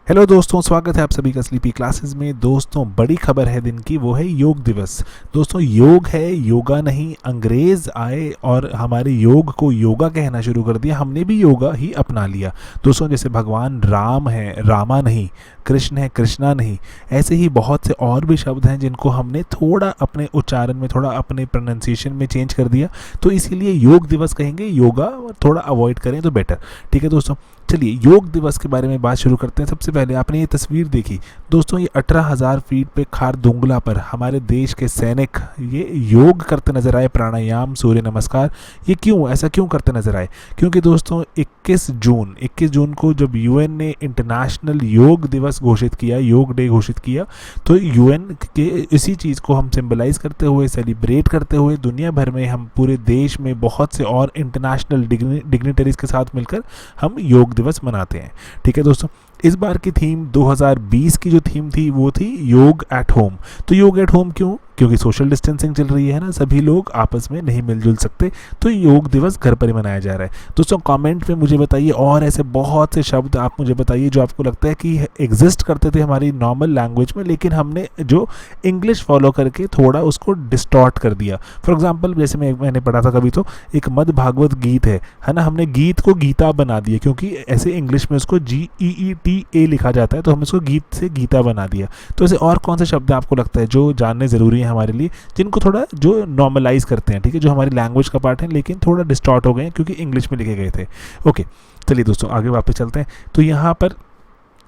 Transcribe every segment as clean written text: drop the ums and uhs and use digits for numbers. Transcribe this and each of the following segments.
Hello दोस्तों, स्वागत है आप सभी का स्लीपी क्लासेस में। दोस्तों, बड़ी खबर है दिन की, वो है योग दिवस। दोस्तों, योग है, योगा नहीं। अंग्रेज आए और हमारे योग को योगा कहना शुरू कर दिया, हमने भी योगा ही अपना लिया। दोस्तों, जैसे भगवान राम है, रामा नहीं। कृष्ण है, कृष्णा नहीं। ऐसे ही बहुत से और भी शब्द हैं जिनको हमने थोड़ा अपने उच्चारण में, थोड़ा अपने प्रोनाउंसिएशन में चेंज कर दिया। तो इसीलिए योग दिवस कहेंगे, योगा थोड़ा अवॉइड करें तो बेटर। ठीक है दोस्तों, चलिए योग दिवस के बारे में बात शुरू करते हैं। सबसे पहले आपने ये तस्वीर देखी दोस्तों, ये 18,000 फीट पे खारदुंगला पर हमारे देश के सैनिक ये योग करते नजर आए, प्राणायाम, सूर्य नमस्कार। ये क्यों, ऐसा क्यों करते नजर आए? क्योंकि दोस्तों 21 जून को जब यूएन ने इंटरनेशनल योग दिवस घोषित किया, योग डे घोषित किया, तो यूएन के इसी चीज़ को हम सिंबलाइज करते हुए, सेलिब्रेट करते हुए दुनिया भर में हम पूरे देश में बहुत से और इंटरनेशनल डिग्निटरीज के साथ मिलकर हम योग दिवस मनाते हैं। ठीक है दोस्तों, इस बार की थीम 2020 की जो थीम थी वो थी योग एट होम। तो योग एट होम क्यों? क्योंकि सोशल डिस्टेंसिंग चल रही है ना, सभी लोग आपस में नहीं मिलजुल सकते, तो योग दिवस घर पर ही मनाया जा रहा है। दोस्तों, कमेंट में मुझे बताइए और ऐसे बहुत से शब्द आप मुझे बताइए जो आपको लगता है कि एग्जिस्ट करते थे हमारी नॉर्मल लैंग्वेज में, लेकिन हमने जो इंग्लिश फॉलो करके थोड़ा उसको डिस्टॉर्ट कर दिया। फॉर एग्जाम्पल, जैसे मैंने पढ़ा था कभी, तो एक मद भागवत गीत है ना, हमने गीत को गीता बना दिया, क्योंकि ऐसे इंग्लिश में उसको GEETA लिखा जाता है, तो हमने उसको गीत से गीता बना दिया। तो ऐसे और कौन से शब्द आपको लगता है जो जानने ज़रूरी है हमारे लिए, जिनको थोड़ा जो नॉर्मलाइज करते हैं, ठीक है, जो हमारी लैंग्वेज का पार्ट है लेकिन थोड़ा डिस्टॉर्ट हो गए हैं क्योंकि इंग्लिश में लिखे गए थे। ओके, चलिए दोस्तों आगे वापस चलते हैं। तो यहाँ पर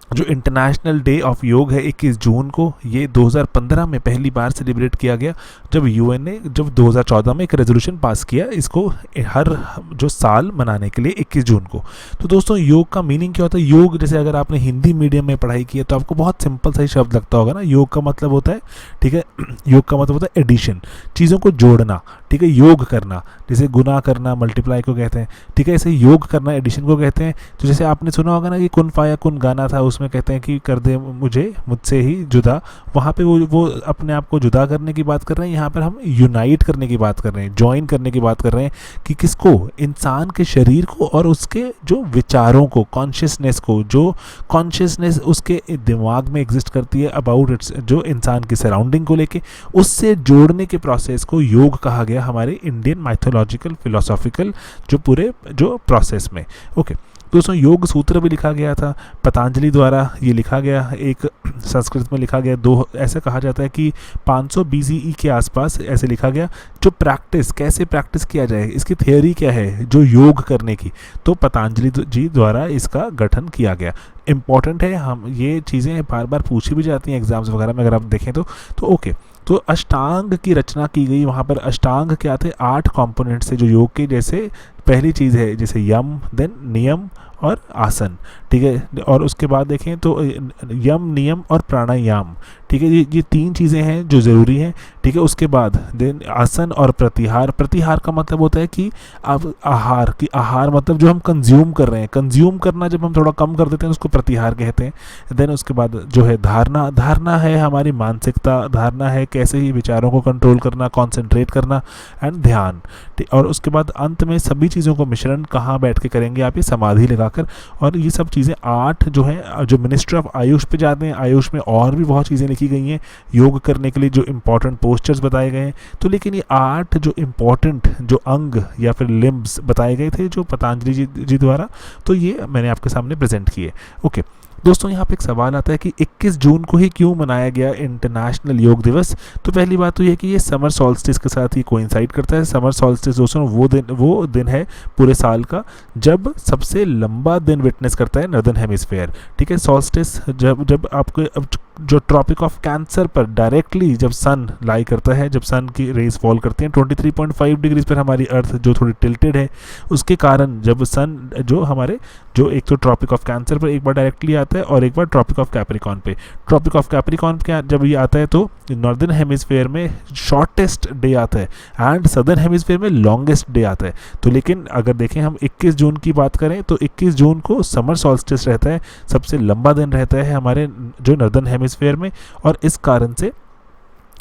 जो इंटरनेशनल डे ऑफ योग है 21 जून को, ये 2015 में पहली बार सेलिब्रेट किया गया, जब यूएन ने जब 2014 में एक रेजोल्यूशन पास किया इसको हर जो साल मनाने के लिए 21 जून को। तो दोस्तों, योग का मीनिंग क्या होता है? योग, जैसे अगर आपने हिंदी मीडियम में पढ़ाई की है तो आपको बहुत सिंपल सा ही शब्द लगता होगा ना। योग का मतलब होता है, ठीक है, योग का मतलब होता है एडिशन, चीज़ों को जोड़ना। ठीक है, योग करना, जैसे गुना करना मल्टीप्लाई को कहते हैं। ठीक है, ऐसे योग करना एडिशन को कहते हैं। तो जैसे आपने सुना होगा ना कि कुन फाया कुन गाना था, उसमें कहते हैं कि कर दे मुझे मुझसे ही जुदा। वहाँ पे वो अपने आप को जुदा करने की बात कर रहे हैं, यहाँ पर हम यूनाइट करने की बात कर रहे हैं, ज्वाइन करने की बात कर रहे हैं कि किसको? इंसान के शरीर को और उसके जो विचारों को, कॉन्शियसनेस को, जो कॉन्शियसनेस उसके दिमाग में एग्जिस्ट करती है अबाउट इट्स, जो इंसान की सराउंडिंग को लेके, उससे जोड़ने के प्रोसेस को योग कहा गया हमारे इंडियन माइथोलॉजिकल फिलोसॉफिकल जो पूरे जो प्रोसेस में। ओके दोस्तों, योग सूत्र भी लिखा गया था पतंजलि द्वारा, ये लिखा गया एक संस्कृत में लिखा गया, दो ऐसा कहा जाता है कि 500 BCE के आसपास ऐसे लिखा गया। जो प्रैक्टिस, कैसे प्रैक्टिस किया जाए, इसकी थियोरी क्या है जो योग करने की, तो पतंजलि जी द्वारा इसका गठन किया गया। इम्पॉर्टेंट है, हम ये चीज़ें बार बार पूछी भी जाती हैं एग्जाम्स वगैरह में, अगर आप देखें तो ओके। तो अष्टांग की रचना की गई, वहाँ पर अष्टांग क्या थे? 8 कंपोनेंट्स थे जो योग के। जैसे पहली चीज़ है जैसे यम, देन नियम और आसन। ठीक है, और उसके बाद देखें तो यम, नियम और प्राणायाम। ठीक है, ये 3 चीज़ें हैं जो ज़रूरी हैं। ठीक है, उसके बाद देन आसन और प्रतिहार। प्रतिहार का मतलब होता है कि अब आहार की, आहार मतलब जो हम कंज्यूम कर रहे हैं, कंज्यूम करना जब हम थोड़ा कम कर देते हैं उसको प्रतिहार कहते हैं। देन उसके बाद जो है धारणा, धारणा है हमारी मानसिकता, धारणा है कैसे ही विचारों को कंट्रोल करना, कॉन्सेंट्रेट करना, एंड ध्यान। और उसके बाद अंत में सभी चीज़ों को मिश्रण कहाँ बैठ के करेंगे आप? ये समाधि लगाकर। और ये सब चीज़ें 8 जो हैं, जो मिनिस्ट्री ऑफ आयुष पे जाते हैं, आयुष में और भी बहुत चीज़ें लिखी गई हैं योग करने के लिए, जो इंपॉर्टेंट पोस्चर्स बताए गए हैं। तो लेकिन ये 8 जो इंपॉर्टेंट जो अंग या फिर लिम्ब्स बताए गए थे जो पतंजलि जी द्वारा, तो ये मैंने आपके सामने प्रेजेंट किए। ओके दोस्तों, यहाँ पे एक सवाल आता है कि 21 जून को ही क्यों मनाया गया इंटरनेशनल योग दिवस? तो पहली बात तो ये कि ये समर सॉल्स्टिस के साथ ही कोइंसाइड करता है। समर सॉल्स्टिस दोस्तों वो दिन है पूरे साल का जब सबसे लंबा दिन विटनेस करता है नॉर्दर्न हेमिस्फेयर। ठीक है, सॉल्स्टिस जब आपको जो ट्रॉपिक ऑफ कैंसर पर डायरेक्टली जब सन लाई करता है, जब सन की रेज फॉल करती हैं 23.5 डिग्रीज पर हमारी अर्थ जो थोड़ी टिल्टेड है, उसके कारण जब सन जो हमारे जो एक तो ट्रॉपिक ऑफ कैंसर पर एक बार डायरेक्टली आता है और एक बार ट्रॉपिक ऑफ कैप्रिकॉर्न पे। ट्रॉपिक ऑफ कैप्रिकॉर्न पे जब ये आता है तो नॉर्दर्न हेमिस्फेयर में शॉर्टेस्ट डे आता है एंड सदर्न हेमिस्फेयर में लॉन्गेस्ट डे आता है। तो लेकिन अगर देखें हम 21 जून की बात करें तो 21 जून को समर सॉल्स्टिस रहता है, सबसे लंबा दिन रहता है हमारे जो नॉर्दर्न हेमिस्फेयर में। और इस कारण से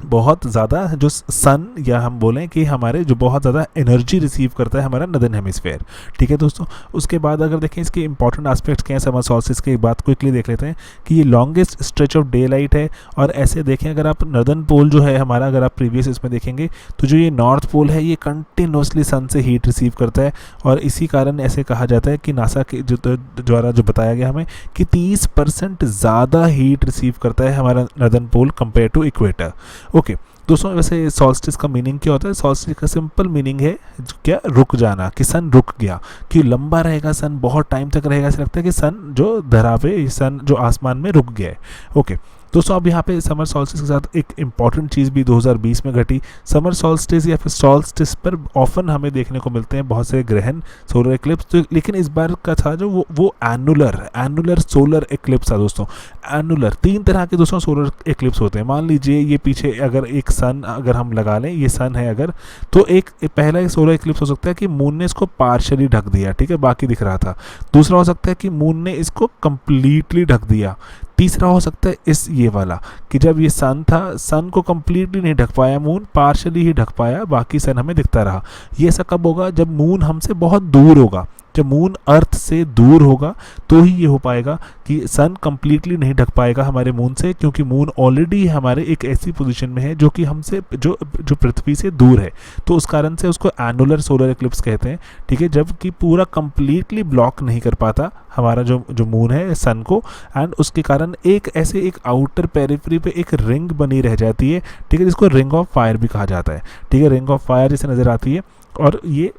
बहुत ज़्यादा जो सन या हम बोलें कि हमारे जो बहुत ज़्यादा एनर्जी रिसीव करता है हमारा नदर्न हेमिस्फेयर। ठीक है दोस्तों, उसके बाद अगर देखें इसके इंपॉर्टेंट एस्पेक्ट्स क्या हैं समर सॉल्स्टिस के, बात क्विकली देख लेते हैं कि ये longest stretch of day light है। और ऐसे देखें अगर आप नदर्न पोल जो है हमारा, अगर आप प्रीवियस इसमें देखेंगे तो जो ये नॉर्थ पोल है ये कंटिन्यूसली सन से हीट रिसीव करता है। और इसी कारण ऐसे कहा जाता है कि नासा के जो द्वारा जो बताया गया हमें कि 30% ज़्यादा हीट रिसीव करता है हमारा northern pole compare to equator. Okay दोस्तों, वैसे सॉल्स्टिस का मीनिंग क्या होता है? सॉल्स्टिस का सिंपल मीनिंग है क्या, रुक जाना, कि सन रुक गया, कि लंबा रहेगा सन, बहुत टाइम तक रहेगा। ऐसा लगता है कि सन जो धरा पे, सन जो आसमान में रुक गया है। ओके दोस्तों, अब यहाँ पे समर सॉल्स्टिस के साथ एक इम्पॉर्टेंट चीज़ भी 2020 में घटी। समर सॉल्स्टिस या फिर सॉल्स्टिस पर ऑफन हमें देखने को मिलते हैं बहुत से ग्रहण, सोलर एक्लिप्स। तो लेकिन इस बार का था जो वो एनुलर सोलर एक्लिप्स था दोस्तों। एनुलर 3 तरह के दोस्तों सोलर एक्लिप्स होते हैं। मान लीजिए ये पीछे अगर एक सन अगर हम लगा लें, ये सन है अगर, तो एक पहला एक सोलर एक्लिप्स हो सकता है कि मून ने इसको पार्शली ढक दिया, ठीक है, बाकी दिख रहा था। दूसरा हो सकता है कि मून ने इसको कंप्लीटली ढक दिया। तीसरा हो सकता है ये वाला कि जब ये सन था, सन को कंप्लीटली नहीं ढक पाया मून, पार्शली ही ढक पाया, बाकी सन हमें दिखता रहा। ये ऐसा कब होगा? जब मून हमसे बहुत दूर होगा, जब मून अर्थ से दूर होगा तो ही ये हो पाएगा कि सन कंप्लीटली नहीं ढक पाएगा हमारे मून से, क्योंकि मून ऑलरेडी हमारे एक ऐसी पोजीशन में है जो कि हमसे जो पृथ्वी से दूर है। तो उस कारण से उसको एनुलर सोलर एक्लिप्स कहते हैं। ठीक है, जब कि पूरा कंप्लीटली ब्लॉक नहीं कर पाता हमारा जो मून है सन को, एंड उसके कारण एक ऐसे एक आउटर पेरिफेरी पे एक रिंग बनी रह जाती है। ठीक है, जिसको रिंग ऑफ फायर भी कहा जाता है। ठीक है, रिंग ऑफ फायर जैसे नज़र आती है। और ये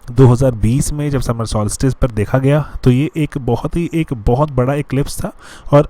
2020 में जब समर सॉल्स्टिस पर देखा गया तो ये एक बहुत बड़ा इक्लिप्स था, और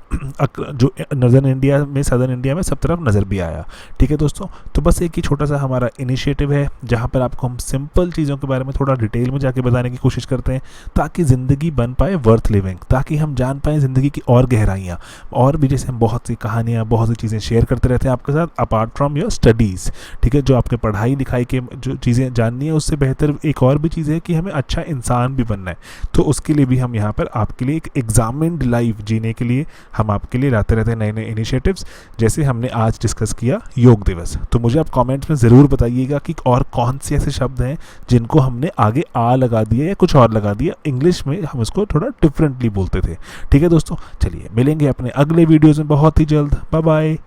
जो नदर्न इंडिया में, सदर्न इंडिया में सब तरफ नज़र भी आया। ठीक है दोस्तों, तो बस एक ही छोटा सा हमारा इनिशिएटिव है जहाँ पर आपको हम सिंपल चीज़ों के बारे में थोड़ा डिटेल में जाके बताने की कोशिश करते हैं, ताकि ज़िंदगी बन पाए वर्थ लिविंग, ताकि हम जान पाएँ ज़िंदगी की और गहराइयाँ। और भी जैसे हम बहुत सी कहानियाँ, बहुत सी चीज़ें शेयर करते रहते हैं आपके साथ अपार्ट फ्रॉम योर स्टडीज़। ठीक है, जो आपके पढ़ाई लिखाई के जो चीज़ें जाननी है, उससे बेहतर एक और भी चीज़ है कि हमें अच्छा इंसान भी बनना है। तो उसके लिए भी हम यहाँ पर आपके लिए एक एग्जामिन्ड लाइफ जीने के लिए हम आपके लिए लाते रहते हैं नए नए इनिशिएटिव्स, जैसे हमने आज डिस्कस किया योग दिवस। तो मुझे आप कमेंट्स में ज़रूर बताइएगा कि और कौन से ऐसे शब्द हैं जिनको हमने आगे आ लगा दिया या कुछ और लगा दिया, इंग्लिश में हम इसको थोड़ा डिफरेंटली बोलते थे। ठीक है दोस्तों, चलिए मिलेंगे अपने अगले वीडियोज़ में बहुत ही जल्द। Bye bye.